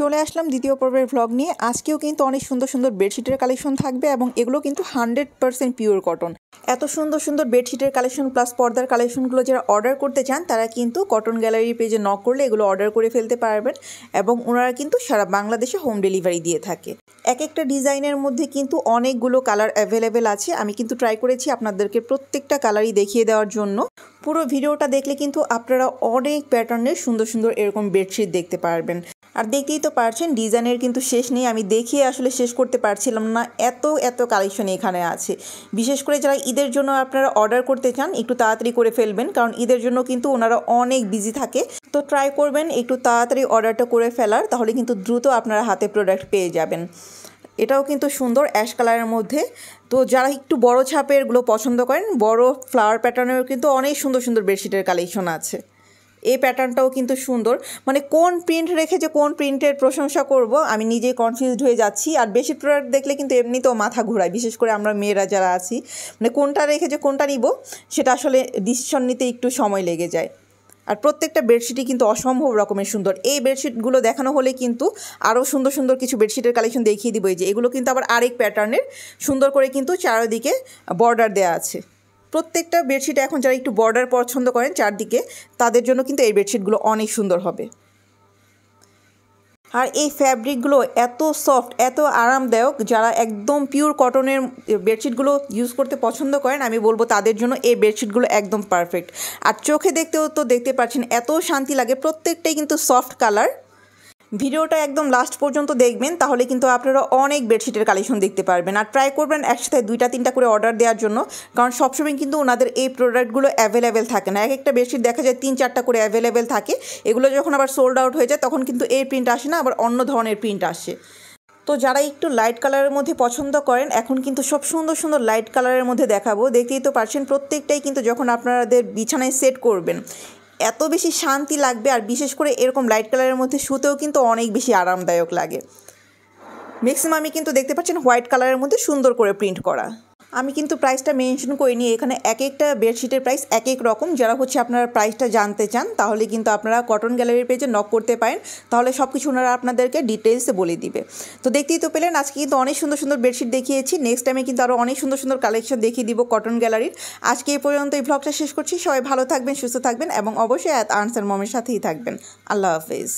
চলে আসলাম দ্বিতীয় পর্বের ভ্লগ নিয়ে। আজকেও কিন্তু অনেক সুন্দর সুন্দর বেডশিটের কালেকশন থাকবে এবং এগুলো কিন্তু 100% পিওর কটন। এত সুন্দর সুন্দর বেডশিটের কালেকশন প্লাস পর্দার কালেকশনগুলো যারা অর্ডার করতে চান তারা কিন্তু কটন গ্যালারি পেজে নক করলে এগুলো অর্ডার করে ফেলতে পারবেন এবং ওনারা কিন্তু সারা বাংলাদেশে হোম ডেলিভারি দিয়ে থাকে। এক একটা ডিজাইনের মধ্যে কিন্তু অনেকগুলো কালার অ্যাভেলেবেল আছে। আমি কিন্তু ট্রাই করেছি আপনাদেরকে প্রত্যেকটা কালারই দেখিয়ে দেওয়ার জন্য। পুরো ভিডিওটা দেখলে কিন্তু আপনারা অনেক প্যাটার্নের সুন্দর সুন্দর এরকম বেডশিট দেখতে পারবেন। আর দেখতেই তো পারছেন ডিজাইনের কিন্তু শেষ নেই, আমি দেখিয়ে আসলে শেষ করতে পারছিলাম না, এত এত কালেকশন এখানে আছে। বিশেষ করে যারা ঈদের জন্য আপনারা অর্ডার করতে চান একটু তাড়াতাড়ি করে ফেলবেন, কারণ ঈদের জন্য কিন্তু ওনারা অনেক বিজি থাকে। তো ট্রাই করবেন একটু তাড়াতাড়ি অর্ডারটা করে ফেলার, তাহলে কিন্তু দ্রুত আপনারা হাতে প্রোডাক্ট পেয়ে যাবেন। এটাও কিন্তু সুন্দর অ্যাশ কালারের মধ্যে। তো যারা একটু বড় ছাপেরগুলো পছন্দ করেন, বড় ফ্লাওয়ার প্যাটার্নেরও কিন্তু অনেক সুন্দর সুন্দর বেডশিটের কালেকশন আছে। এই প্যাটার্নটাও কিন্তু সুন্দর, মানে কোন প্রিন্ট রেখে যে কোন প্রিন্টের প্রশংসা করব আমি নিজেই কনফিউজড হয়ে যাচ্ছি। আর বেশি প্রোডাক্ট দেখলে কিন্তু এমনিতেও মাথা ঘোরায়, বিশেষ করে আমরা মেয়েরা যারা আছি, মানে কোনটা রেখে যে কোনটা নিব সেটা আসলে ডিসিশন নিতে একটু সময় লেগে যায়। আর প্রত্যেকটা বেডশিটই কিন্তু অসম্ভব রকমের সুন্দর। এই বেডশিটগুলো দেখানো হলে কিন্তু আরও সুন্দর সুন্দর কিছু বেডশিটের কালেকশন দেখিয়ে দিব। এই যে এগুলো কিন্তু আবার আরেক প্যাটার্নের, সুন্দর করে কিন্তু চারিদিকে বর্ডার দেওয়া আছে। প্রত্যেকটা বেডশিট এখন যারা একটু বর্ডার পছন্দ করেন চারদিকে, তাদের জন্য কিন্তু এই বেডশিটগুলো অনেক সুন্দর হবে। আর এই ফ্যাব্রিকগুলো এত সফট, এত আরামদায়ক, যারা একদম পিওর কটনের বেডশিটগুলো ইউজ করতে পছন্দ করেন আমি বলবো তাদের জন্য এই বেডশিটগুলো একদম পারফেক্ট। আর চোখে দেখতেও তো দেখতে পাচ্ছেন এত শান্তি লাগে, প্রত্যেকটাই কিন্তু সফট কালার। ভিডিওটা একদম লাস্ট পর্যন্ত দেখবেন, তাহলে কিন্তু আপনারা অনেক বেডশিটের কালেকশন দেখতে পারবেন। আর ট্রাই করবেন একসাথে 2-3টা করে অর্ডার দেওয়ার জন্য, কারণ সবসময় কিন্তু ওনাদের এই প্রোডাক্টগুলো অ্যাভেলেবেল থাকে না। এক একটা বেডশিট দেখা যায় 3-4টা করে অ্যাভেলেবেল থাকে। এগুলো যখন আবার সোল্ড আউট হয়ে যায় তখন কিন্তু এই প্রিন্ট আসে না, আবার অন্য ধরনের প্রিন্ট আসে। তো যারা একটু লাইট কালারের মধ্যে পছন্দ করেন, এখন কিন্তু সব সুন্দর সুন্দর লাইট কালারের মধ্যে দেখাবো। দেখতেই তো পারছেন প্রত্যেকটাই কিন্তু যখন আপনাদের বিছানায় সেট করবেন এত বেশি শান্তি লাগবে। আর বিশেষ করে এরকম লাইট কালারের মধ্যে শুতেও কিন্তু অনেক বেশি আরামদায়ক লাগে। ম্যাক্সিমামই কিন্তু দেখতে পাচ্ছেন হোয়াইট কালারের মধ্যে সুন্দর করে প্রিন্ট করা। আমি কিন্তু প্রাইসটা মেনশন করিনি, এখানে এক একটা বেডশিটের প্রাইস এক এক রকম। যারা আপনারা প্রাইসটা জানতে চান তাহলে কিন্তু আপনারা কটন গ্যালারির পেজে নক করতে পারেন, তাহলে সব কিছু ওনারা আপনাদেরকে ডিটেলসে বলে দিবে। তো দেখতেই তো পেলেন আজকে কিন্তু অনেক সুন্দর সুন্দর বেডশিট দেখিয়েছি। নেক্সট টাইমে কিন্তু আরও অনেক সুন্দর সুন্দর কালেকশন দেখিয়ে দিব কটন গ্যালারির। আজকে এই পর্যন্ত এই ভ্লগটা শেষ করছি। সবাই ভালো থাকবেন, সুস্থ থাকবেন এবং অবশ্যই আনসার মমের সাথেই থাকবেন। আল্লাহ হাফেজ।